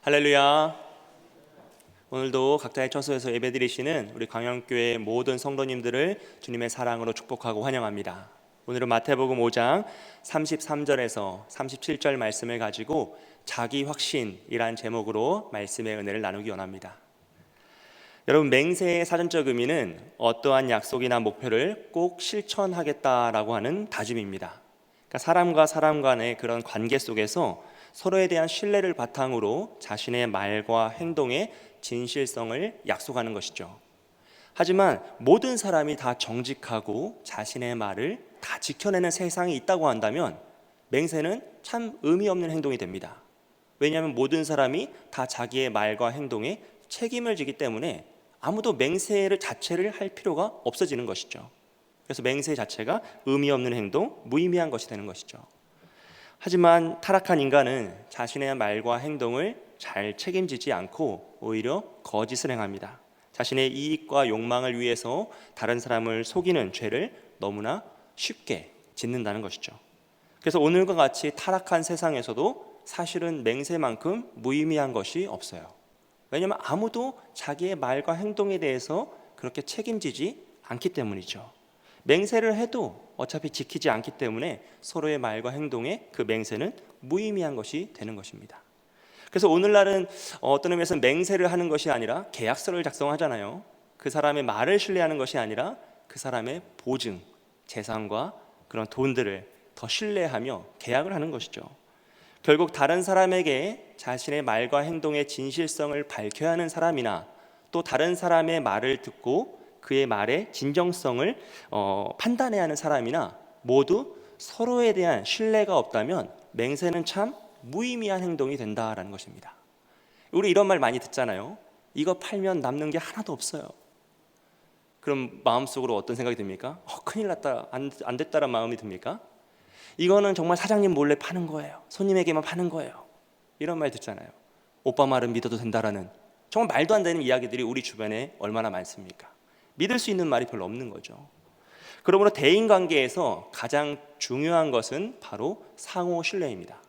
할렐루야. 오늘도 각자의 처소에서 예배드리시는 우리 광양교회 모든 성도님들을 주님의 사랑으로 축복하고 환영합니다. 오늘은 마태복음 5장 33절에서 37절 말씀을 가지고 자기 확신이란 제목으로 말씀의 은혜를 나누기 원합니다. 여러분, 맹세의 사전적 의미는 어떠한 약속이나 목표를 꼭 실천하겠다라고 하는 다짐입니다. 그러니까 사람과 사람 간의 그런 관계 속에서 서로에 대한 신뢰를 바탕으로 자신의 말과 행동의 진실성을 약속하는 것이죠. 하지만 모든 사람이 다 정직하고 자신의 말을 다 지켜내는 세상이 있다고 한다면 맹세는 참 의미 없는 행동이 됩니다. 왜냐하면 모든 사람이 다 자기의 말과 행동에 책임을 지기 때문에 아무도 맹세 자체를 할 필요가 없어지는 것이죠. 그래서 맹세 자체가 의미 없는 행동, 무의미한 것이 되는 것이죠. 하지만 타락한 인간은 자신의 말과 행동을 잘 책임지지 않고 오히려 거짓을 행합니다. 자신의 이익과 욕망을 위해서 다른 사람을 속이는 죄를 너무나 쉽게 짓는다는 것이죠. 그래서 오늘과 같이 타락한 세상에서도 사실은 맹세만큼 무의미한 것이 없어요. 왜냐하면 아무도 자기의 말과 행동에 대해서 그렇게 책임지지 않기 때문이죠. 맹세를 해도 어차피 지키지 않기 때문에 서로의 말과 행동에 그 맹세는 무의미한 것이 되는 것입니다. 그래서 오늘날은 어떤 의미에서는 맹세를 하는 것이 아니라 계약서를 작성하잖아요. 그 사람의 말을 신뢰하는 것이 아니라 그 사람의 보증, 재산과 그런 돈들을 더 신뢰하며 계약을 하는 것이죠. 결국 다른 사람에게 자신의 말과 행동의 진실성을 밝혀야 하는 사람이나 또 다른 사람의 말을 듣고 그의 말의 진정성을 판단해야 하는 사람이나 모두 서로에 대한 신뢰가 없다면 맹세는 참 무의미한 행동이 된다라는 것입니다. 우리 이런 말 많이 듣잖아요. 이거 팔면 남는 게 하나도 없어요. 그럼 마음속으로 어떤 생각이 듭니까? 큰일 났다, 안 됐다라는 마음이 듭니까? 이거는 정말 사장님 몰래 파는 거예요. 손님에게만 파는 거예요. 이런 말 듣잖아요. 오빠 말은 믿어도 된다라는 정말 말도 안 되는 이야기들이 우리 주변에 얼마나 많습니까? 믿을 수 있는 말이 별로 없는 거죠. 그러므로 대인관계에서 가장 중요한 것은 바로 상호 신뢰입니다.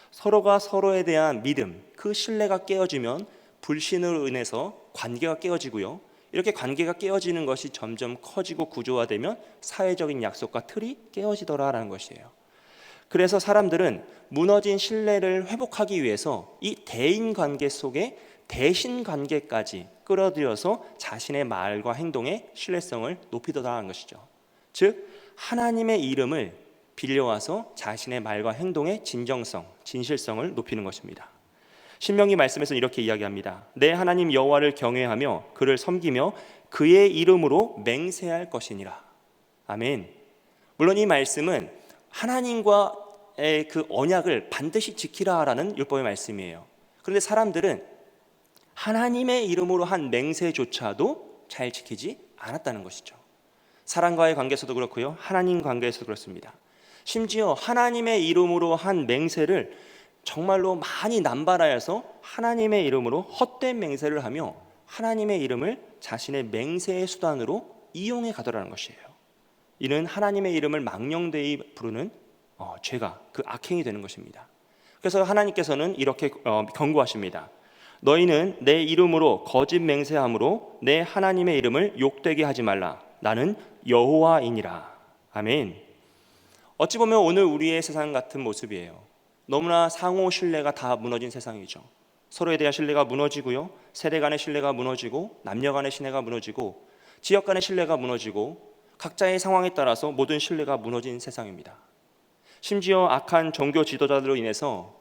서로가 서로에 대한 믿음, 그 신뢰가 깨어지면 불신으로 인해서 관계가 깨어지고요. 이렇게 관계가 깨어지는 것이 점점 커지고 구조화되면 사회적인 약속과 틀이 깨어지더라라는 것이에요. 그래서 사람들은 무너진 신뢰를 회복하기 위해서 이 대인관계 속에 대신관계까지 끌어들여서 자신의 말과 행동의 신뢰성을 높이더라는 것이죠. 즉 하나님의 이름을 빌려와서 자신의 말과 행동의 진정성, 진실성을 높이는 것입니다. 신명기 말씀에서는 이렇게 이야기합니다. 내 하나님 여호와를 경외하며 그를 섬기며 그의 이름으로 맹세할 것이니라. 아멘. 물론 이 말씀은 하나님과의 그 언약을 반드시 지키라라는 율법의 말씀이에요. 그런데 사람들은 하나님의 이름으로 한 맹세조차도 잘 지키지 않았다는 것이죠. 사람과의 관계에서도 그렇고요, 하나님 관계에서도 그렇습니다. 심지어 하나님의 이름으로 한 맹세를 정말로 많이 남발하여서 하나님의 이름으로 헛된 맹세를 하며 하나님의 이름을 자신의 맹세의 수단으로 이용해 가더라는 것이에요. 이는 하나님의 이름을 망령되이 부르는 죄가, 그 악행이 되는 것입니다. 그래서 하나님께서는 이렇게 경고하십니다. 너희는 내 이름으로 거짓 맹세함으로 내 하나님의 이름을 욕되게 하지 말라. 나는 여호와이니라. 아멘. 어찌 보면 오늘 우리의 세상 같은 모습이에요. 너무나 상호 신뢰가 다 무너진 세상이죠. 서로에 대한 신뢰가 무너지고요, 세대 간의 신뢰가 무너지고, 남녀 간의 신뢰가 무너지고, 지역 간의 신뢰가 무너지고, 각자의 상황에 따라서 모든 신뢰가 무너진 세상입니다. 심지어 악한 종교 지도자들로 인해서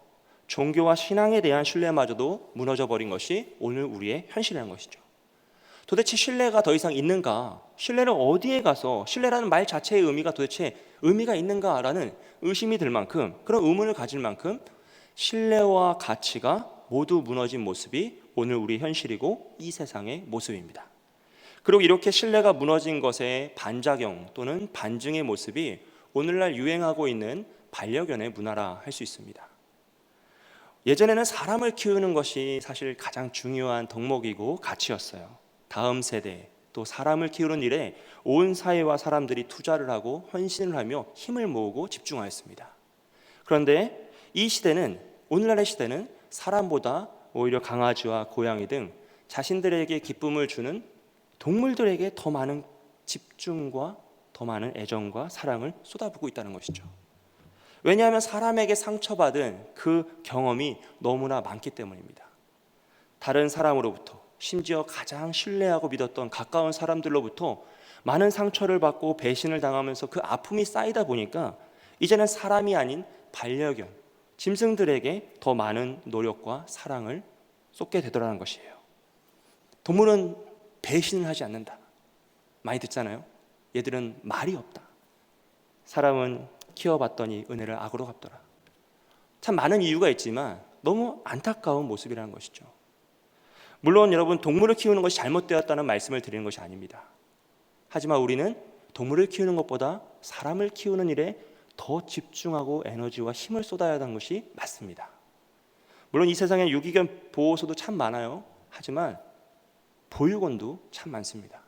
종교와 신앙에 대한 신뢰마저도 무너져 버린 것이 오늘 우리의 현실이라는 것이죠. 도대체 신뢰가 더 이상 있는가? 신뢰는 어디에 가서, 신뢰라는 말 자체의 의미가 도대체 의미가 있는가라는 의심이 들 만큼, 그런 의문을 가질 만큼 신뢰와 가치가 모두 무너진 모습이 오늘 우리 현실이고 이 세상의 모습입니다. 그리고 이렇게 신뢰가 무너진 것의 반작용 또는 반증의 모습이 오늘날 유행하고 있는 반려견의 문화라 할 수 있습니다. 예전에는 사람을 키우는 것이 사실 가장 중요한 덕목이고 가치였어요. 다음 세대, 또 사람을 키우는 일에 온 사회와 사람들이 투자를 하고 헌신을 하며 힘을 모으고 집중하였습니다. 그런데 이 시대는, 오늘날의 시대는 사람보다 오히려 강아지와 고양이 등 자신들에게 기쁨을 주는 동물들에게 더 많은 집중과 더 많은 애정과 사랑을 쏟아붓고 있다는 것이죠. 왜냐하면 사람에게 상처받은 그 경험이 너무나 많기 때문입니다. 다른 사람으로부터, 심지어 가장 신뢰하고 믿었던 가까운 사람들로부터 많은 상처를 받고 배신을 당하면서 그 아픔이 쌓이다 보니까 이제는 사람이 아닌 반려견, 짐승들에게 더 많은 노력과 사랑을 쏟게 되더라는 것이에요. 동물은 배신을 하지 않는다. 많이 듣잖아요. 얘들은 말이 없다. 사람은 키워봤더니 은혜를 악으로 갚더라. 참 많은 이유가 있지만 너무 안타까운 모습이라는 것이죠. 물론 여러분, 동물을 키우는 것이 잘못되었다는 말씀을 드리는 것이 아닙니다. 하지만 우리는 동물을 키우는 것보다 사람을 키우는 일에 더 집중하고 에너지와 힘을 쏟아야 하는 것이 맞습니다. 물론 이 세상에 유기견 보호소도 참 많아요. 하지만 보육원도 참 많습니다.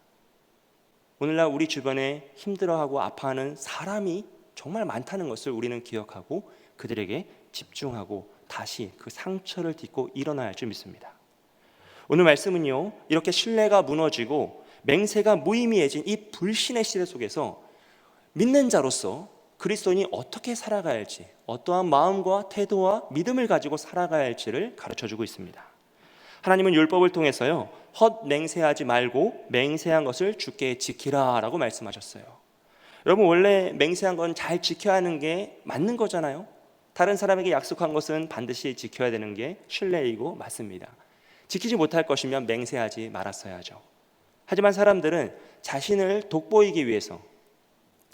오늘날 우리 주변에 힘들어하고 아파하는 사람이 정말 많다는 것을 우리는 기억하고 그들에게 집중하고 다시 그 상처를 딛고 일어나야 할 줄 믿습니다. 오늘 말씀은요, 이렇게 신뢰가 무너지고 맹세가 무의미해진 이 불신의 시대 속에서 믿는 자로서 그리스도인이 어떻게 살아가야 할지, 어떠한 마음과 태도와 믿음을 가지고 살아가야 할지를 가르쳐주고 있습니다. 하나님은 율법을 통해서요, 헛맹세하지 말고 맹세한 것을 주께 지키라 라고 말씀하셨어요. 여러분, 원래 맹세한 건 잘 지켜야 하는 게 맞는 거잖아요. 다른 사람에게 약속한 것은 반드시 지켜야 되는 게 신뢰이고 맞습니다. 지키지 못할 것이면 맹세하지 말았어야죠. 하지만 사람들은 자신을 돋보이기 위해서,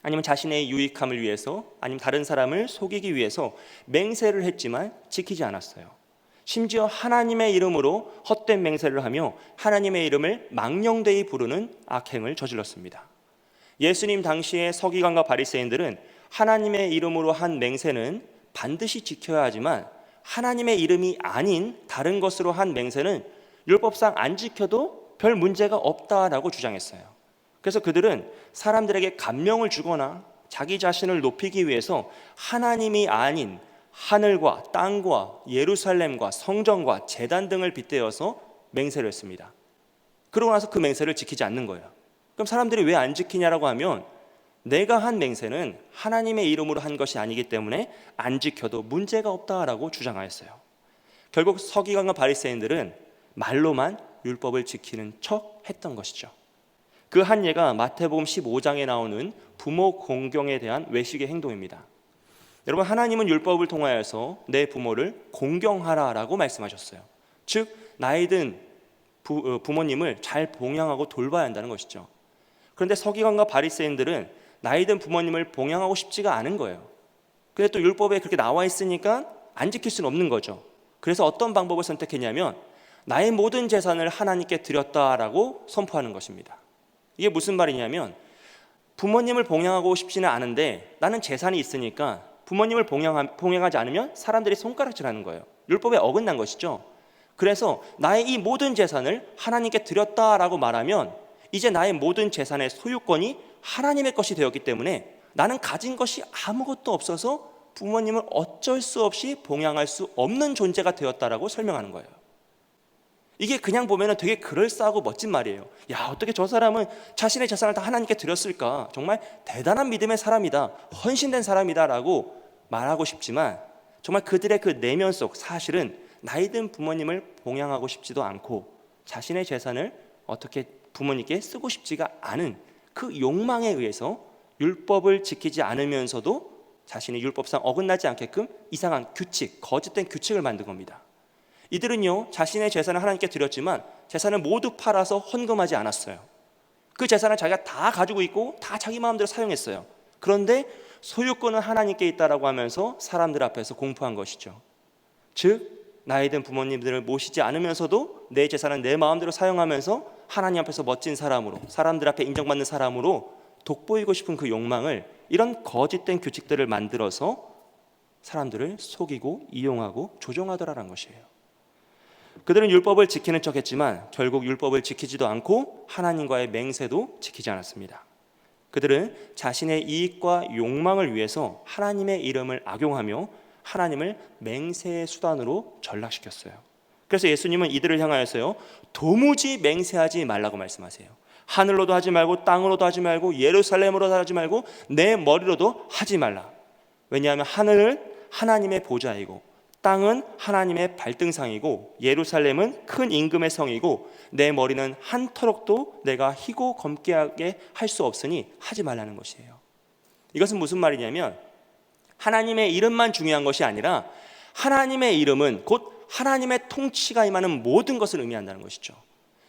아니면 자신의 유익함을 위해서, 아니면 다른 사람을 속이기 위해서 맹세를 했지만 지키지 않았어요. 심지어 하나님의 이름으로 헛된 맹세를 하며 하나님의 이름을 망령되이 부르는 악행을 저질렀습니다. 예수님 당시의 서기관과 바리새인들은 하나님의 이름으로 한 맹세는 반드시 지켜야 하지만 하나님의 이름이 아닌 다른 것으로 한 맹세는 율법상 안 지켜도 별 문제가 없다라고 주장했어요. 그래서 그들은 사람들에게 감명을 주거나 자기 자신을 높이기 위해서 하나님이 아닌 하늘과 땅과 예루살렘과 성전과 제단 등을 빗대어서 맹세를 했습니다. 그러고 나서 그 맹세를 지키지 않는 거예요. 그럼 사람들이 왜 안 지키냐라고 하면 내가 한 맹세는 하나님의 이름으로 한 것이 아니기 때문에 안 지켜도 문제가 없다라고 주장하였어요. 결국 서기관과 바리새인들은 말로만 율법을 지키는 척 했던 것이죠. 그 한 예가 마태복음 15장에 나오는 부모 공경에 대한 외식의 행동입니다. 여러분, 하나님은 율법을 통하여서 내 부모를 공경하라라고 말씀하셨어요. 즉 나이든 부모님을 잘 봉양하고 돌봐야 한다는 것이죠. 그런데 서기관과 바리새인들은 나이든 부모님을 봉양하고 싶지가 않은 거예요. 근데 또 율법에 그렇게 나와 있으니까 안 지킬 수는 없는 거죠. 그래서 어떤 방법을 선택했냐면 나의 모든 재산을 하나님께 드렸다라고 선포하는 것입니다. 이게 무슨 말이냐면 부모님을 봉양하고 싶지는 않은데 나는 재산이 있으니까 부모님을 봉양하지 않으면 사람들이 손가락질하는 거예요. 율법에 어긋난 것이죠. 그래서 나의 이 모든 재산을 하나님께 드렸다라고 말하면 이제 나의 모든 재산의 소유권이 하나님의 것이 되었기 때문에 나는 가진 것이 아무것도 없어서 부모님을 어쩔 수 없이 봉양할 수 없는 존재가 되었다라고 설명하는 거예요. 이게 그냥 보면 되게 그럴싸하고 멋진 말이에요. 야, 어떻게 저 사람은 자신의 재산을 다 하나님께 드렸을까? 정말 대단한 믿음의 사람이다, 헌신된 사람이다 라고 말하고 싶지만 정말 그들의 그 내면 속 사실은 나이든 부모님을 봉양하고 싶지도 않고 자신의 재산을 어떻게 부모님께 쓰고 싶지가 않은 그 욕망에 의해서 율법을 지키지 않으면서도 자신이 율법상 어긋나지 않게끔 이상한 규칙, 거짓된 규칙을 만든 겁니다. 이들은요, 자신의 재산을 하나님께 드렸지만 재산을 모두 팔아서 헌금하지 않았어요. 그 재산을 자기가 다 가지고 있고 다 자기 마음대로 사용했어요. 그런데 소유권은 하나님께 있다라고 하면서 사람들 앞에서 공포한 것이죠. 즉 나이든 부모님들을 모시지 않으면서도 내 재산은 내 마음대로 사용하면서 하나님 앞에서 멋진 사람으로, 사람들 앞에 인정받는 사람으로 돋보이고 싶은 그 욕망을, 이런 거짓된 규칙들을 만들어서 사람들을 속이고 이용하고 조종하더라는 것이에요. 그들은 율법을 지키는 척했지만 결국 율법을 지키지도 않고 하나님과의 맹세도 지키지 않았습니다. 그들은 자신의 이익과 욕망을 위해서 하나님의 이름을 악용하며 하나님을 맹세의 수단으로 전락시켰어요. 그래서 예수님은 이들을 향하여서요, 도무지 맹세하지 말라고 말씀하세요. 하늘로도 하지 말고 땅으로도 하지 말고 예루살렘으로도 하지 말고 내 머리로도 하지 말라. 왜냐하면 하늘은 하나님의 보좌이고 땅은 하나님의 발등상이고 예루살렘은 큰 임금의 성이고 내 머리는 한 터럭도 내가 희고 검게 하게 할 수 없으니 하지 말라는 것이에요. 이것은 무슨 말이냐면 하나님의 이름만 중요한 것이 아니라 하나님의 이름은 곧 하나님의 통치가 임하는 모든 것을 의미한다는 것이죠.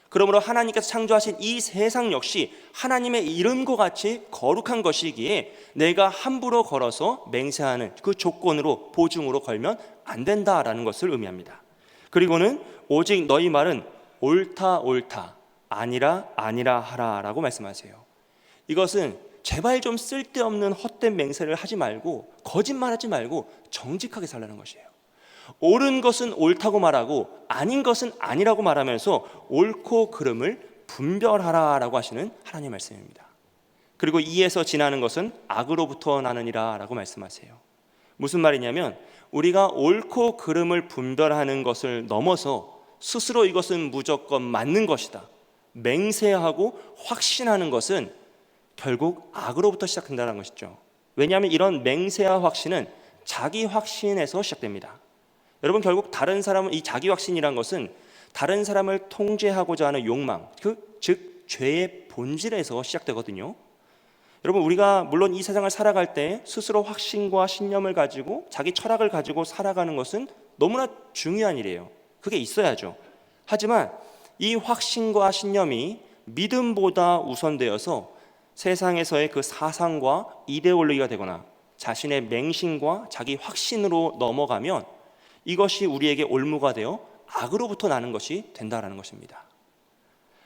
그러므로 하나님께서 창조하신 이 세상 역시 하나님의 이름과 같이 거룩한 것이기에 내가 함부로 걸어서 맹세하는 그 조건으로 보증으로 걸면 안 된다라는 것을 의미합니다. 그리고는 오직 너희 말은 옳다 옳다 아니라 아니라 하라라고 말씀하세요. 이것은 제발 좀 쓸데없는 헛된 맹세를 하지 말고 거짓말하지 말고 정직하게 살라는 것이에요. 옳은 것은 옳다고 말하고 아닌 것은 아니라고 말하면서 옳고 그름을 분별하라라고 하시는 하나님의 말씀입니다. 그리고 이에서 지나는 것은 악으로부터 나느니라 라고 말씀하세요. 무슨 말이냐면 우리가 옳고 그름을 분별하는 것을 넘어서 스스로 이것은 무조건 맞는 것이다 맹세하고 확신하는 것은 결국 악으로부터 시작된다는 것이죠. 왜냐하면 이런 맹세와 확신은 자기 확신에서 시작됩니다. 여러분, 결국 다른 사람은 이 자기 확신이란 것은 다른 사람을 통제하고자 하는 욕망, 즉 죄의 본질에서 시작되거든요. 여러분, 우리가 물론 이 세상을 살아갈 때 스스로 확신과 신념을 가지고 자기 철학을 가지고 살아가는 것은 너무나 중요한 일이에요. 그게 있어야죠. 하지만 이 확신과 신념이 믿음보다 우선되어서 세상에서의 그 사상과 이데올로기가 되거나 자신의 맹신과 자기 확신으로 넘어가면 이것이 우리에게 올무가 되어 악으로부터 나는 것이 된다라는 것입니다.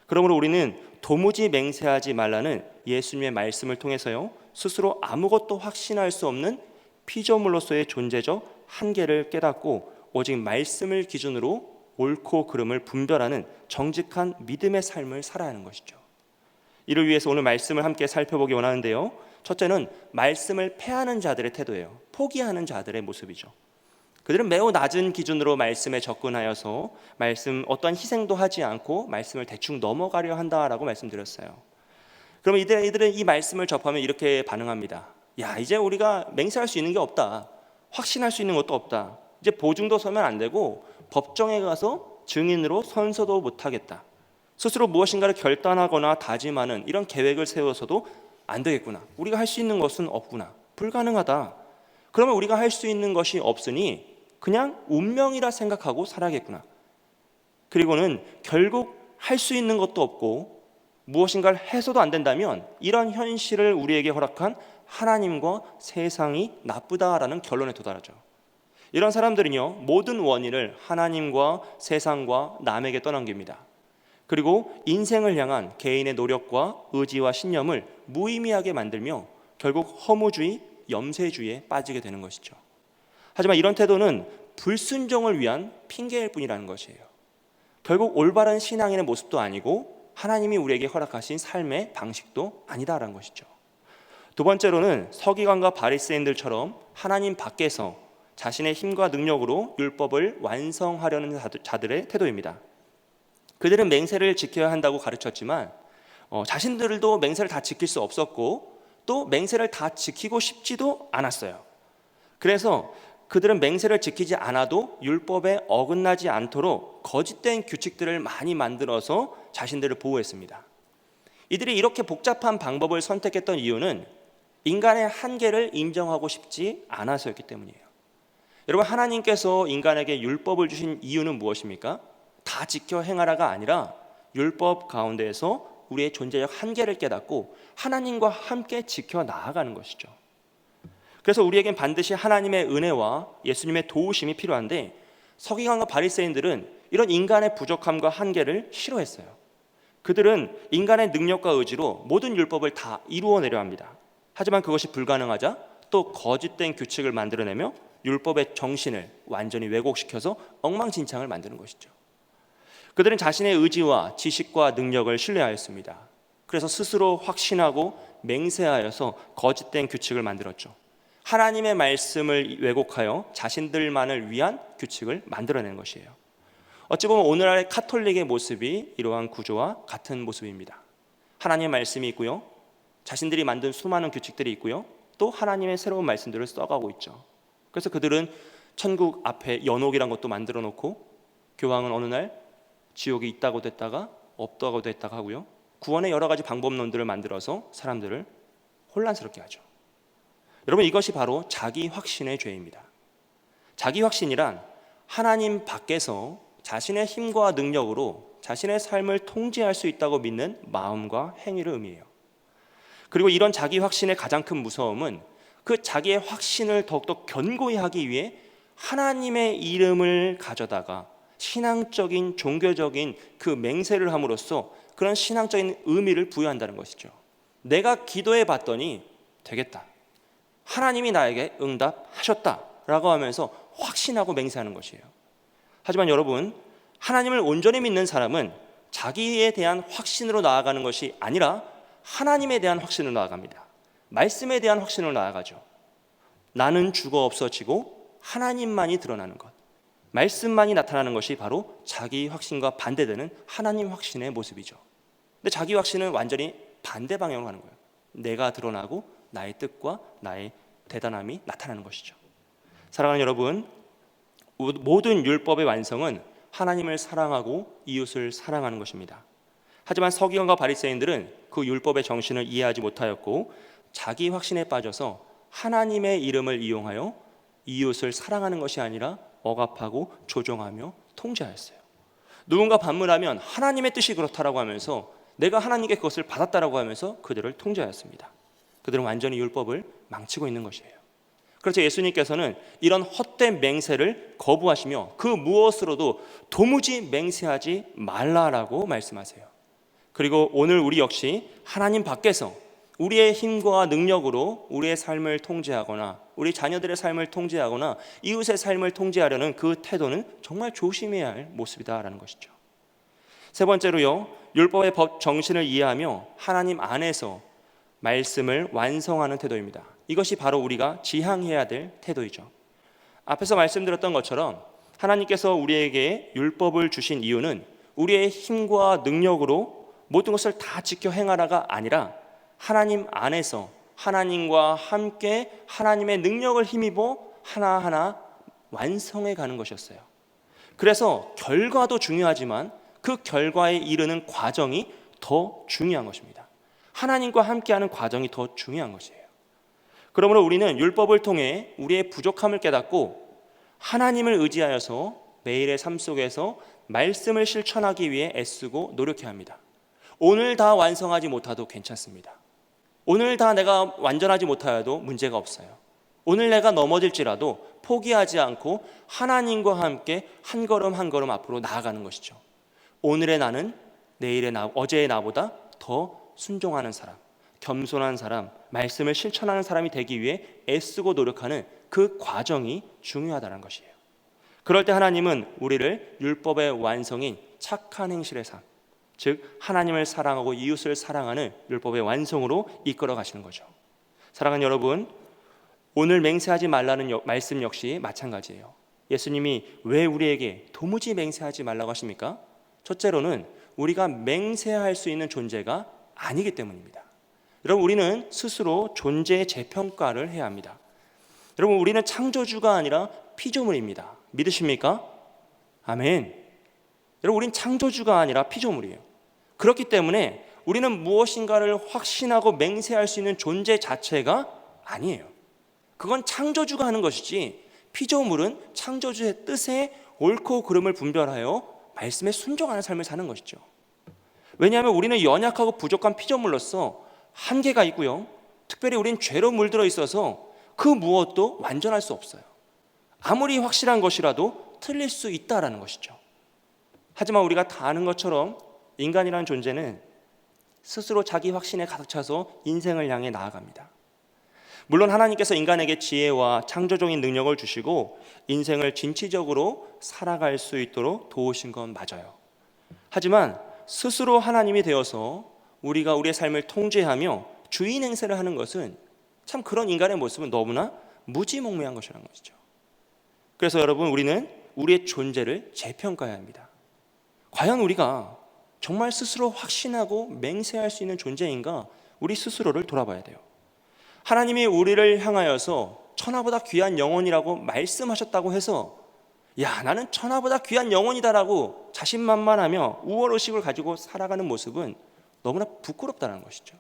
그러므로 우리는 도무지 맹세하지 말라는 예수님의 말씀을 통해서요, 스스로 아무것도 확신할 수 없는 피조물로서의 존재적 한계를 깨닫고 오직 말씀을 기준으로 옳고 그름을 분별하는 정직한 믿음의 삶을 살아야 하는 것이죠. 이를 위해서 오늘 말씀을 함께 살펴보기 원하는데요, 첫째는 말씀을 패하는 자들의 태도예요. 포기하는 자들의 모습이죠. 그들은 매우 낮은 기준으로 말씀에 접근하여서 말씀 어떠한 희생도 하지 않고 말씀을 대충 넘어가려 한다라고 말씀드렸어요. 그러면 이들은 이 말씀을 접하면 이렇게 반응합니다. 야, 이제 우리가 맹세할 수 있는 게 없다. 확신할 수 있는 것도 없다. 이제 보증도 서면 안 되고 법정에 가서 증인으로 선서도 못하겠다. 스스로 무엇인가를 결단하거나 다짐하는 이런 계획을 세워서도 안 되겠구나. 우리가 할 수 있는 것은 없구나. 불가능하다. 그러면 우리가 할 수 있는 것이 없으니 그냥 운명이라 생각하고 살아야겠구나. 그리고는 결국 할 수 있는 것도 없고 무엇인가를 해서도 안 된다면 이런 현실을 우리에게 허락한 하나님과 세상이 나쁘다라는 결론에 도달하죠. 이런 사람들은요, 모든 원인을 하나님과 세상과 남에게 떠넘깁니다. 그리고 인생을 향한 개인의 노력과 의지와 신념을 무의미하게 만들며 결국 허무주의, 염세주의에 빠지게 되는 것이죠. 하지만 이런 태도는 불순종을 위한 핑계일 뿐이라는 것이에요. 결국 올바른 신앙인의 모습도 아니고 하나님이 우리에게 허락하신 삶의 방식도 아니다라는 것이죠. 두 번째로는 서기관과 바리새인들처럼 하나님 밖에서 자신의 힘과 능력으로 율법을 완성하려는 자들의 태도입니다. 그들은 맹세를 지켜야 한다고 가르쳤지만 자신들도 맹세를 다 지킬 수 없었고 또 맹세를 다 지키고 싶지도 않았어요. 그래서 그들은 맹세를 지키지 않아도 율법에 어긋나지 않도록 거짓된 규칙들을 많이 만들어서 자신들을 보호했습니다. 이들이 이렇게 복잡한 방법을 선택했던 이유는 인간의 한계를 인정하고 싶지 않아서였기 때문이에요. 여러분, 하나님께서 인간에게 율법을 주신 이유는 무엇입니까? 다 지켜 행하라가 아니라 율법 가운데에서 우리의 존재적 한계를 깨닫고 하나님과 함께 지켜 나아가는 것이죠. 그래서 우리에겐 반드시 하나님의 은혜와 예수님의 도우심이 필요한데 서기관과 바리새인들은 이런 인간의 부족함과 한계를 싫어했어요. 그들은 인간의 능력과 의지로 모든 율법을 다 이루어내려 합니다. 하지만 그것이 불가능하자 또 거짓된 규칙을 만들어내며 율법의 정신을 완전히 왜곡시켜서 엉망진창을 만드는 것이죠. 그들은 자신의 의지와 지식과 능력을 신뢰하였습니다. 그래서 스스로 확신하고 맹세하여서 거짓된 규칙을 만들었죠. 하나님의 말씀을 왜곡하여 자신들만을 위한 규칙을 만들어내는 것이에요. 어찌 보면 오늘날의 카톨릭의 모습이 이러한 구조와 같은 모습입니다. 하나님의 말씀이 있고요, 자신들이 만든 수많은 규칙들이 있고요, 또 하나님의 새로운 말씀들을 써가고 있죠. 그래서 그들은 천국 앞에 연옥이란 것도 만들어 놓고, 교황은 어느 날 지옥이 있다고 됐다가 없다고 됐다가 하고요, 구원의 여러 가지 방법론들을 만들어서 사람들을 혼란스럽게 하죠. 여러분, 이것이 바로 자기 확신의 죄입니다. 자기 확신이란 하나님 밖에서 자신의 힘과 능력으로 자신의 삶을 통제할 수 있다고 믿는 마음과 행위를 의미해요. 그리고 이런 자기 확신의 가장 큰 무서움은 그 자기의 확신을 더욱더 견고히 하기 위해 하나님의 이름을 가져다가 신앙적인 종교적인 그 맹세를 함으로써 그런 신앙적인 의미를 부여한다는 것이죠. 내가 기도해 봤더니 되겠다, 하나님이 나에게 응답하셨다라고 하면서 확신하고 맹세하는 것이에요. 하지만 여러분, 하나님을 온전히 믿는 사람은 자기에 대한 확신으로 나아가는 것이 아니라 하나님에 대한 확신으로 나아갑니다. 말씀에 대한 확신으로 나아가죠. 나는 죽어 없어지고 하나님만이 드러나는 것, 말씀만이 나타나는 것이 바로 자기 확신과 반대되는 하나님 확신의 모습이죠. 근데 자기 확신은 완전히 반대 방향으로 가는 거예요. 내가 드러나고 나의 뜻과 나의 대단함이 나타나는 것이죠. 사랑하는 여러분, 모든 율법의 완성은 하나님을 사랑하고 이웃을 사랑하는 것입니다. 하지만 서기관과 바리새인들은 그 율법의 정신을 이해하지 못하였고 자기 확신에 빠져서 하나님의 이름을 이용하여 이웃을 사랑하는 것이 아니라 억압하고 조종하며 통제하였어요. 누군가 반문하면 하나님의 뜻이 그렇다라고 하면서 내가 하나님께 그것을 받았다라고 하면서 그들을 통제하였습니다. 그들은 완전히 율법을 망치고 있는 것이에요. 그래서 예수님께서는 이런 헛된 맹세를 거부하시며 그 무엇으로도 도무지 맹세하지 말라라고 말씀하세요. 그리고 오늘 우리 역시 하나님 밖에서 우리의 힘과 능력으로 우리의 삶을 통제하거나 우리 자녀들의 삶을 통제하거나 이웃의 삶을 통제하려는 그 태도는 정말 조심해야 할 모습이다라는 것이죠. 세 번째로요, 율법의 법 정신을 이해하며 하나님 안에서 말씀을 완성하는 태도입니다. 이것이 바로 우리가 지향해야 될 태도이죠. 앞에서 말씀드렸던 것처럼 하나님께서 우리에게 율법을 주신 이유는 우리의 힘과 능력으로 모든 것을 다 지켜 행하라가 아니라 하나님 안에서 하나님과 함께 하나님의 능력을 힘입어 하나하나 완성해 가는 것이었어요. 그래서 결과도 중요하지만 그 결과에 이르는 과정이 더 중요한 것입니다. 하나님과 함께하는 과정이 더 중요한 것이에요. 그러므로 우리는 율법을 통해 우리의 부족함을 깨닫고 하나님을 의지하여서 매일의 삶 속에서 말씀을 실천하기 위해 애쓰고 노력해야 합니다. 오늘 다 완성하지 못해도 괜찮습니다. 오늘 다 내가 완전하지 못하여도 문제가 없어요. 오늘 내가 넘어질지라도 포기하지 않고 하나님과 함께 한 걸음 한 걸음 앞으로 나아가는 것이죠. 오늘의 나는 내일의 나, 어제의 나보다 더 순종하는 사람, 겸손한 사람, 말씀을 실천하는 사람이 되기 위해 애쓰고 노력하는 그 과정이 중요하다는 것이에요. 그럴 때 하나님은 우리를 율법의 완성인 착한 행실의 삶, 즉 하나님을 사랑하고 이웃을 사랑하는 율법의 완성으로 이끌어 가시는 거죠. 사랑하는 여러분, 오늘 맹세하지 말라는 말씀 역시 마찬가지예요. 예수님이 왜 우리에게 도무지 맹세하지 말라고 하십니까? 첫째로는 우리가 맹세할 수 있는 존재가 아니기 때문입니다. 여러분, 우리는 스스로 존재 재평가를 해야 합니다. 여러분, 우리는 창조주가 아니라 피조물입니다. 믿으십니까? 아멘. 여러분, 우린 창조주가 아니라 피조물이에요. 그렇기 때문에 우리는 무엇인가를 확신하고 맹세할 수 있는 존재 자체가 아니에요. 그건 창조주가 하는 것이지 피조물은 창조주의 뜻에 옳고 그름을 분별하여 말씀에 순종하는 삶을 사는 것이죠. 왜냐하면 우리는 연약하고 부족한 피조물로서 한계가 있고요, 특별히 우린 죄로 물들어 있어서 그 무엇도 완전할 수 없어요. 아무리 확실한 것이라도 틀릴 수 있다라는 것이죠. 하지만 우리가 다 아는 것처럼 인간이라는 존재는 스스로 자기 확신에 가득 차서 인생을 향해 나아갑니다. 물론 하나님께서 인간에게 지혜와 창조적인 능력을 주시고 인생을 진취적으로 살아갈 수 있도록 도우신 건 맞아요. 하지만 스스로 하나님이 되어서 우리가 우리의 삶을 통제하며 주인 행세를 하는 것은 참 그런 인간의 모습은 너무나 무지몽매한 것이라는 것이죠. 그래서 여러분, 우리는 우리의 존재를 재평가해야 합니다. 과연 우리가 정말 스스로 확신하고 맹세할 수 있는 존재인가? 우리 스스로를 돌아봐야 돼요. 하나님이 우리를 향하여서 천하보다 귀한 영혼이라고 말씀하셨다고 해서 야, 나는 천하보다 귀한 영혼이다라고 자신만만하며 우월의식을 가지고 살아가는 모습은 너무나 부끄럽다는 것이죠.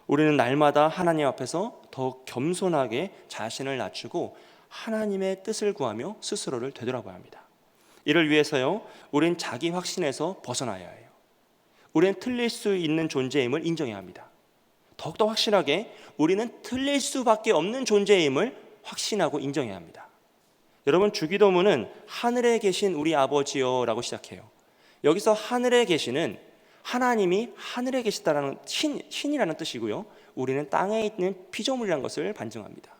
우리는 날마다 하나님 앞에서 더욱 겸손하게 자신을 낮추고 하나님의 뜻을 구하며 스스로를 되돌아봐야 합니다. 이를 위해서요, 우리는 자기 확신에서 벗어나야 해요. 우리는 틀릴 수 있는 존재임을 인정해야 합니다. 더욱더 확실하게 우리는 틀릴 수밖에 없는 존재임을 확신하고 인정해야 합니다. 여러분, 주기도문은 하늘에 계신 우리 아버지여라고 시작해요. 여기서 하늘에 계시는 하나님이 하늘에 계시다라는 신이라는 뜻이고요, 우리는 땅에 있는 피조물이라는 것을 반증합니다.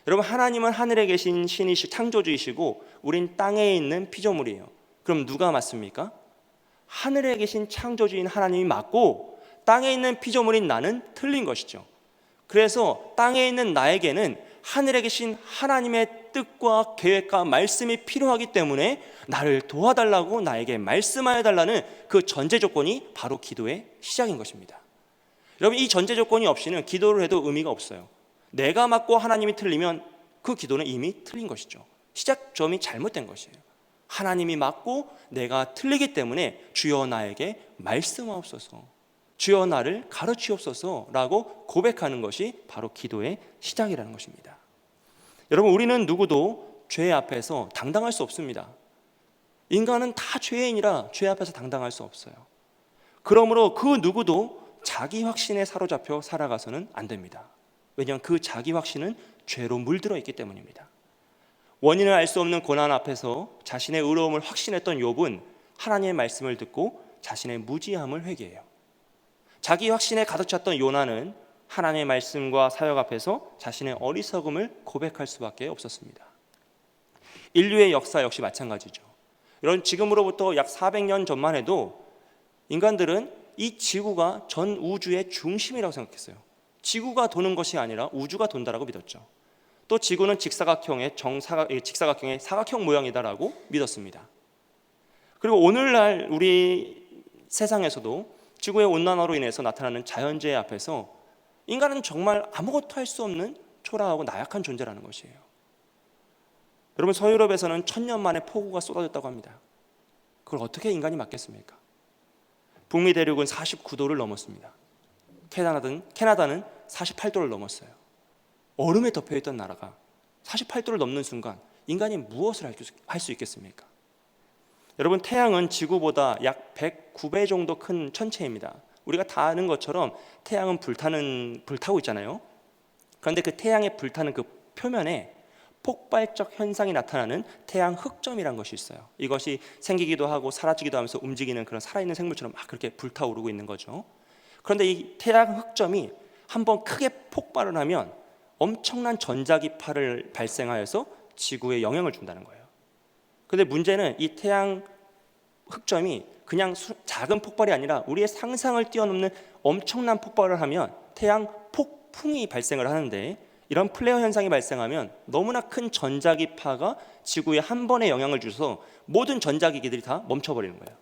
여러분, 하나님은 하늘에 계신 신이시 창조주이시고 우린 땅에 있는 피조물이에요. 그럼 누가 맞습니까? 하늘에 계신 창조주인 하나님이 맞고 땅에 있는 피조물인 나는 틀린 것이죠. 그래서 땅에 있는 나에게는 하늘에 계신 하나님의 뜻과 계획과 말씀이 필요하기 때문에 나를 도와달라고 나에게 말씀하여 달라는 그 전제 조건이 바로 기도의 시작인 것입니다. 여러분, 이 전제 조건이 없이는 기도를 해도 의미가 없어요. 내가 맞고 하나님이 틀리면 그 기도는 이미 틀린 것이죠. 시작점이 잘못된 것이에요. 하나님이 맞고 내가 틀리기 때문에 주여 나에게 말씀하옵소서, 주여 나를 가르치옵소서라고 고백하는 것이 바로 기도의 시작이라는 것입니다. 여러분, 우리는 누구도 죄 앞에서 당당할 수 없습니다. 인간은 다 죄인이라 죄 앞에서 당당할 수 없어요. 그러므로 그 누구도 자기 확신에 사로잡혀 살아가서는 안 됩니다. 왜냐하면 그 자기 확신은 죄로 물들어 있기 때문입니다. 원인을 알 수 없는 고난 앞에서 자신의 의로움을 확신했던 욥은 하나님의 말씀을 듣고 자신의 무지함을 회개해요. 자기 확신에 가득 찼던 요나는 하나님의 말씀과 사역 앞에서 자신의 어리석음을 고백할 수밖에 없었습니다. 인류의 역사 역시 마찬가지죠. 이런 지금으로부터 약 400년 전만 해도 인간들은 이 지구가 전 우주의 중심이라고 생각했어요. 지구가 도는 것이 아니라 우주가 돈다라고 믿었죠. 또 지구는 직사각형의 사각형 모양이다라고 믿었습니다. 그리고 오늘날 우리 세상에서도 지구의 온난화로 인해서 나타나는 자연재해 앞에서 인간은 정말 아무것도 할 수 없는 초라하고 나약한 존재라는 것이에요. 여러분, 서유럽에서는 1000년 만에 폭우가 쏟아졌다고 합니다. 그걸 어떻게 인간이 막겠습니까? 북미 대륙은 49도를 넘었습니다. 캐나다는 48도를 넘었어요. 얼음에 덮여있던 나라가 48도를 넘는 순간 인간이 무엇을 할 수 있겠습니까? 여러분, 태양은 지구보다 약 109배 정도 큰 천체입니다. 우리가 다 아는 것처럼 태양은 불타고 있잖아요. 그런데 그 태양의 불타는 그 표면에 폭발적 현상이 나타나는 태양 흑점이라는 것이 있어요. 이것이 생기기도 하고 사라지기도 하면서 움직이는 그런 살아있는 생물처럼 막 그렇게 불타오르고 있는 거죠. 그런데 이 태양 흑점이 한번 크게 폭발을 하면 엄청난 전자기파를 발생하여서 지구에 영향을 준다는 거예요. 그런데 문제는 이 태양 흑점이 그냥 작은 폭발이 아니라 우리의 상상을 뛰어넘는 엄청난 폭발을 하면 태양 폭풍이 발생을 하는데, 이런 플레어 현상이 발생하면 너무나 큰 전자기파가 지구에 한 번에 영향을 줘서 모든 전자기기들이 다 멈춰버리는 거예요.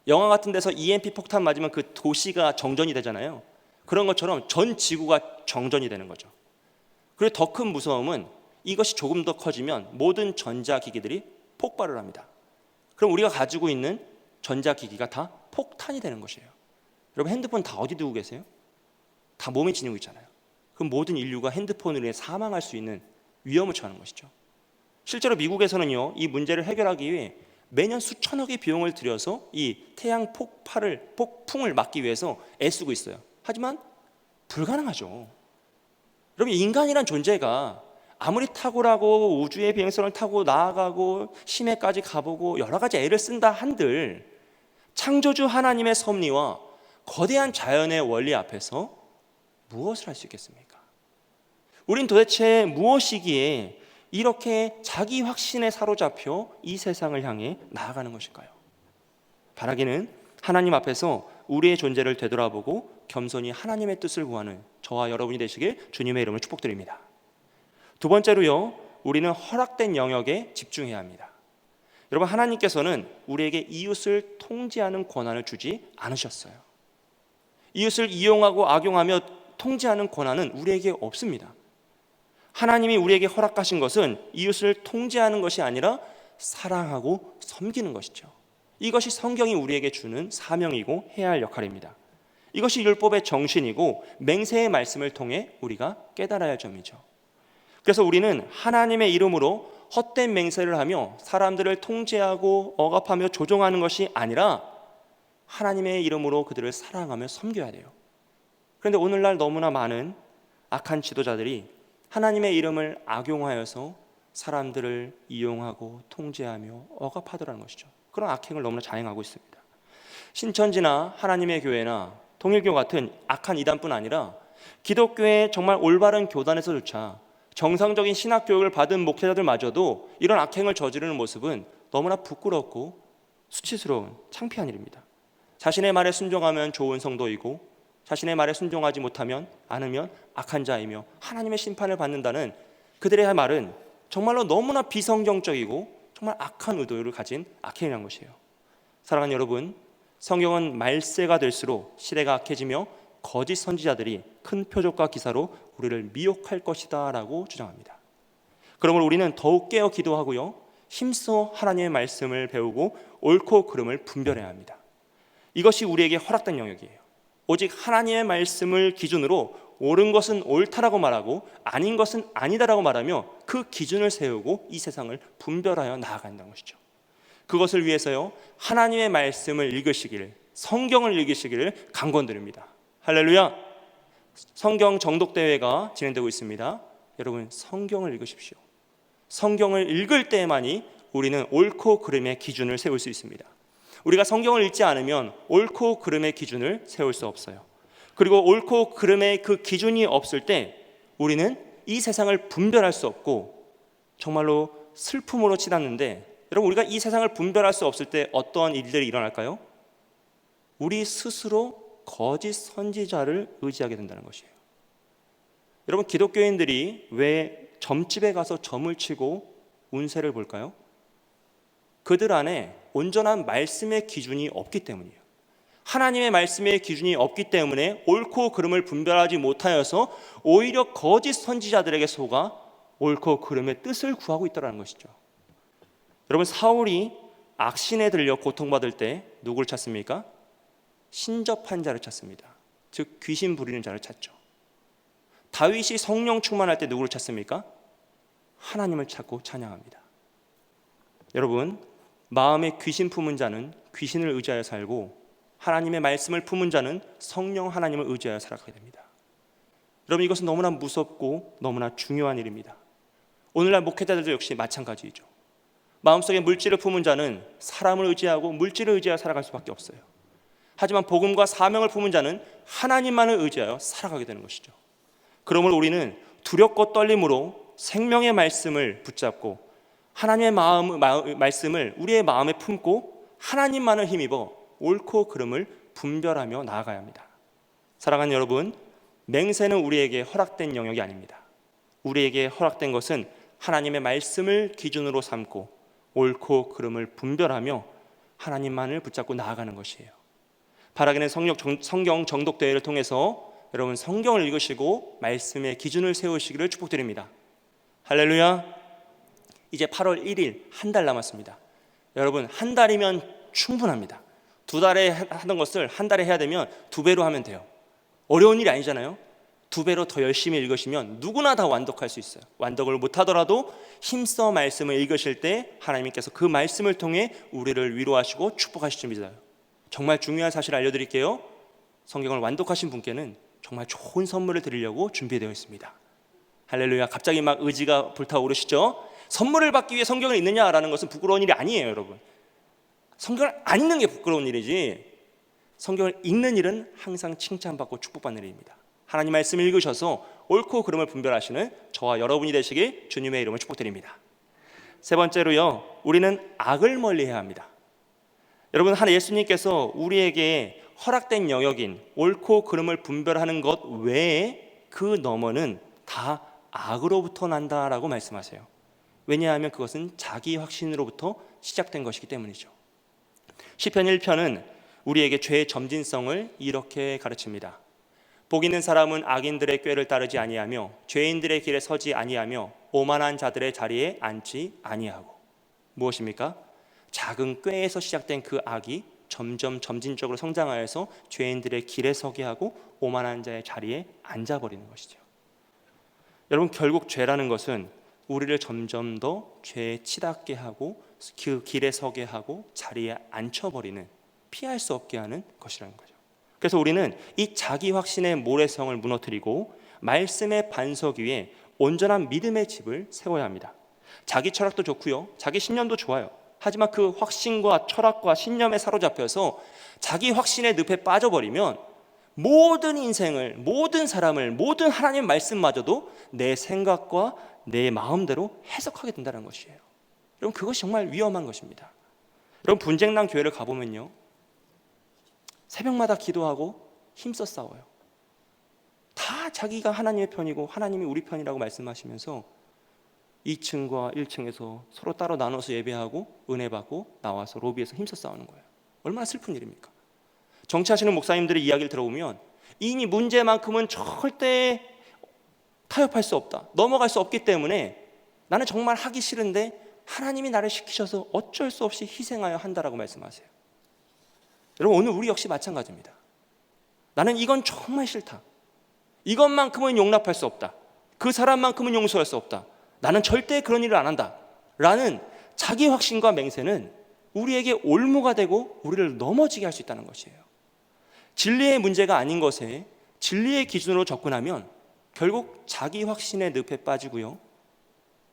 영화 같은 데서 EMP 폭탄 맞으면 그 도시가 정전이 되잖아요. 그런 것처럼 전 지구가 정전이 되는 거죠. 그리고 더 큰 무서움은 이것이 조금 더 커지면 모든 전자기기들이 폭발을 합니다. 그럼 우리가 가지고 있는 전자기기가 다 폭탄이 되는 것이에요. 여러분, 핸드폰 다 어디 두고 계세요? 다 몸에 지니고 있잖아요. 그럼 모든 인류가 핸드폰으로 인해 사망할 수 있는 위험을 처하는 것이죠. 실제로 미국에서는요, 이 문제를 해결하기 위해 매년 수천억의 비용을 들여서 이 태양 폭풍을 막기 위해서 애쓰고 있어요. 하지만 불가능하죠. 여러분, 인간이란 존재가 아무리 탁월하고 우주의 비행선을 타고 나아가고 심해까지 가보고 여러 가지 애를 쓴다 한들 창조주 하나님의 섭리와 거대한 자연의 원리 앞에서 무엇을 할 수 있겠습니까? 우린 도대체 무엇이기에 이렇게 자기 확신에 사로잡혀 이 세상을 향해 나아가는 것일까요? 바라기는 하나님 앞에서 우리의 존재를 되돌아보고 겸손히 하나님의 뜻을 구하는 저와 여러분이 되시길 주님의 이름으로 축복드립니다. 두 번째로요, 우리는 허락된 영역에 집중해야 합니다. 여러분, 하나님께서는 우리에게 이웃을 통제하는 권한을 주지 않으셨어요. 이웃을 이용하고 악용하며 통제하는 권한은 우리에게 없습니다. 하나님이 우리에게 허락하신 것은 이웃을 통제하는 것이 아니라 사랑하고 섬기는 것이죠. 이것이 성경이 우리에게 주는 사명이고 해야 할 역할입니다. 이것이 율법의 정신이고 맹세의 말씀을 통해 우리가 깨달아야 할 점이죠. 그래서 우리는 하나님의 이름으로 헛된 맹세를 하며 사람들을 통제하고 억압하며 조종하는 것이 아니라 하나님의 이름으로 그들을 사랑하며 섬겨야 돼요. 그런데 오늘날 너무나 많은 악한 지도자들이 하나님의 이름을 악용하여서 사람들을 이용하고 통제하며 억압하더라는 것이죠. 그런 악행을 너무나 자행하고 있습니다. 신천지나 하나님의 교회나 통일교 같은 악한 이단뿐 아니라 기독교의 정말 올바른 교단에서조차 정상적인 신학 교육을 받은 목회자들마저도 이런 악행을 저지르는 모습은 너무나 부끄럽고 수치스러운 창피한 일입니다. 자신의 말에 순종하면 좋은 성도이고 자신의 말에 순종하지 못하면 않으면 악한 자이며 하나님의 심판을 받는다는 그들의 말은 정말로 너무나 비성경적이고 정말 악한 의도를 가진 악행이라는 것이에요. 사랑하는 여러분, 성경은 말세가 될수록 시대가 악해지며 거짓 선지자들이 큰 표적과 기사로 우리를 미혹할 것이다 라고 주장합니다. 그러므로 우리는 더욱 깨어 기도하고요, 힘써 하나님의 말씀을 배우고 옳고 그름을 분별해야 합니다. 이것이 우리에게 허락된 영역이에요. 오직 하나님의 말씀을 기준으로 옳은 것은 옳다라고 말하고 아닌 것은 아니다라고 말하며 그 기준을 세우고 이 세상을 분별하여 나아간다는 것이죠. 그것을 위해서요, 하나님의 말씀을 읽으시기를, 성경을 읽으시기를 강권드립니다. 할렐루야. 성경 정독대회가 진행되고 있습니다. 여러분, 성경을 읽으십시오. 성경을 읽을 때만이 우리는 옳고 그름의 기준을 세울 수 있습니다. 우리가 성경을 읽지 않으면 옳고 그름의 기준을 세울 수 없어요. 그리고 옳고 그름의 그 기준이 없을 때 우리는 이 세상을 분별할 수 없고 정말로 슬픔으로 치닫는데, 여러분, 우리가 이 세상을 분별할 수 없을 때 어떠한 일들이 일어날까요? 우리 스스로 거짓 선지자를 의지하게 된다는 것이에요. 여러분, 기독교인들이 왜 점집에 가서 점을 치고 운세를 볼까요? 그들 안에 온전한 말씀의 기준이 없기 때문이에요. 하나님의 말씀의 기준이 없기 때문에 옳고 그름을 분별하지 못하여서 오히려 거짓 선지자들에게 속아 옳고 그름의 뜻을 구하고 있다는 것이죠. 여러분, 사울이 악신에 들려 고통받을 때 누구를 찾습니까? 신접한 자를 찾습니다. 즉 귀신 부리는 자를 찾죠. 다윗이 성령 충만할 때 누구를 찾습니까? 하나님을 찾고 찬양합니다. 여러분, 마음에 귀신 품은 자는 귀신을 의지하여 살고 하나님의 말씀을 품은 자는 성령 하나님을 의지하여 살아가게 됩니다. 여러분, 이것은 너무나 무섭고 너무나 중요한 일입니다. 오늘날 목회자들도 역시 마찬가지이죠. 마음속에 물질을 품은 자는 사람을 의지하고 물질을 의지하여 살아갈 수밖에 없어요. 하지만 복음과 사명을 품은 자는 하나님만을 의지하여 살아가게 되는 것이죠. 그러므로 우리는 두렵고 떨림으로 생명의 말씀을 붙잡고 하나님의 말씀을 우리의 마음에 품고 하나님만을 힘입어 옳고 그름을 분별하며 나아가야 합니다. 사랑하는 여러분, 맹세는 우리에게 허락된 영역이 아닙니다. 우리에게 허락된 것은 하나님의 말씀을 기준으로 삼고 옳고 그름을 분별하며 하나님만을 붙잡고 나아가는 것이에요. 바라기는 성경 정독대회를 통해서 여러분 성경을 읽으시고 말씀의 기준을 세우시기를 축복드립니다. 할렐루야. 이제 8월 1일 한 달 남았습니다. 여러분, 한 달이면 충분합니다. 2달에 하던 것을 한 달에 해야 되면 2배로 하면 돼요. 어려운 일이 아니잖아요. 2배로 더 열심히 읽으시면 누구나 다 완독할 수 있어요. 완독을 못하더라도 힘써 말씀을 읽으실 때 하나님께서 그 말씀을 통해 우리를 위로하시고 축복하실 줄 믿어요. 정말 중요한 사실을 알려드릴게요. 성경을 완독하신 분께는 정말 좋은 선물을 드리려고 준비되어 있습니다. 할렐루야. 갑자기 막 의지가 불타오르시죠? 선물을 받기 위해 성경을 읽느냐라는 것은 부끄러운 일이 아니에요, 여러분. 성경을 안 읽는 게 부끄러운 일이지, 성경을 읽는 일은 항상 칭찬받고 축복받는 일입니다. 하나님 말씀 읽으셔서 옳고 그름을 분별하시는 저와 여러분이 되시길 주님의 이름으로 축복드립니다. 세 번째로요, 우리는 악을 멀리해야 합니다. 여러분, 예수님께서 우리에게 허락된 영역인 옳고 그름을 분별하는 것 외에 그 너머는 다 악으로부터 난다라고 말씀하세요. 왜냐하면 그것은 자기 확신으로부터 시작된 것이기 때문이죠. 시편 1편은 우리에게 죄의 점진성을 이렇게 가르칩니다. 복 있는 사람은 악인들의 꾀를 따르지 아니하며 죄인들의 길에 서지 아니하며 오만한 자들의 자리에 앉지 아니하고. 무엇입니까? 작은 꾀에서 시작된 그 악이 점점 점진적으로 성장하여서 죄인들의 길에 서게 하고 오만한 자의 자리에 앉아버리는 것이죠. 여러분, 결국 죄라는 것은 우리를 점점 더 죄에 치닫게 하고 그 길에 서게 하고 자리에 앉혀버리는, 피할 수 없게 하는 것이라는 거죠. 그래서 우리는 이 자기 확신의 모래성을 무너뜨리고 말씀의 반석 위에 온전한 믿음의 집을 세워야 합니다. 자기 철학도 좋고요, 자기 신념도 좋아요. 하지만 그 확신과 철학과 신념에 사로잡혀서 자기 확신의 늪에 빠져버리면 모든 인생을, 모든 사람을, 모든 하나님의 말씀마저도 내 생각과 내 마음대로 해석하게 된다는 것이에요. 여러분, 그것이 정말 위험한 것입니다. 여러분, 분쟁난 교회를 가보면요, 새벽마다 기도하고 힘써 싸워요. 다 자기가 하나님의 편이고 하나님이 우리 편이라고 말씀하시면서 2층과 1층에서 서로 따로 나눠서 예배하고 은혜 받고 나와서 로비에서 힘써 싸우는 거예요. 얼마나 슬픈 일입니까? 정치하시는 목사님들의 이야기를 들어보면 이미 문제만큼은 절대 타협할 수 없다, 넘어갈 수 없기 때문에 나는 정말 하기 싫은데 하나님이 나를 시키셔서 어쩔 수 없이 희생하여 한다라고 말씀하세요. 여러분, 오늘 우리 역시 마찬가지입니다. 나는 이건 정말 싫다, 이것만큼은 용납할 수 없다, 그 사람만큼은 용서할 수 없다, 나는 절대 그런 일을 안 한다 라는 자기 확신과 맹세는 우리에게 올무가 되고 우리를 넘어지게 할 수 있다는 것이에요. 진리의 문제가 아닌 것에 진리의 기준으로 접근하면 결국 자기 확신의 늪에 빠지고요,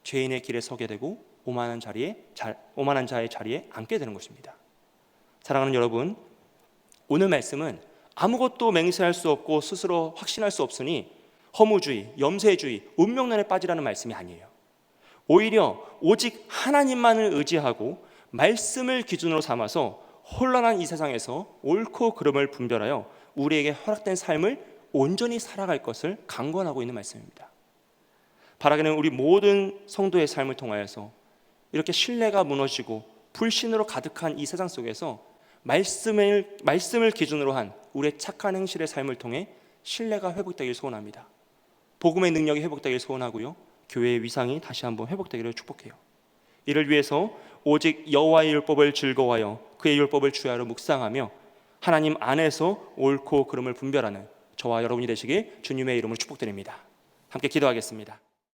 죄인의 길에 서게 되고 오만한 자의 자리에 앉게 되는 것입니다. 사랑하는 여러분, 오늘 말씀은 아무것도 맹세할 수 없고 스스로 확신할 수 없으니 허무주의, 염세주의, 운명론에 빠지라는 말씀이 아니에요. 오히려 오직 하나님만을 의지하고 말씀을 기준으로 삼아서 혼란한 이 세상에서 옳고 그름을 분별하여 우리에게 허락된 삶을 온전히 살아갈 것을 강권하고 있는 말씀입니다. 바라기는 우리 모든 성도의 삶을 통하여서 이렇게 신뢰가 무너지고 불신으로 가득한 이 세상 속에서 말씀을 기준으로 한 우리의 착한 행실의 삶을 통해 신뢰가 회복되길 소원합니다. 복음의 능력이 회복되길 소원하고요, 교회의 위상이 다시 한번 회복되기를 축복해요. 이를 위해서 오직 여호와의 율법을 즐거워하여 그의 율법을 주야로 묵상하며 하나님 안에서 옳고 그름을 분별하는 저와 여러분이 되시길 주님의 이름으로 축복드립니다. 함께 기도하겠습니다.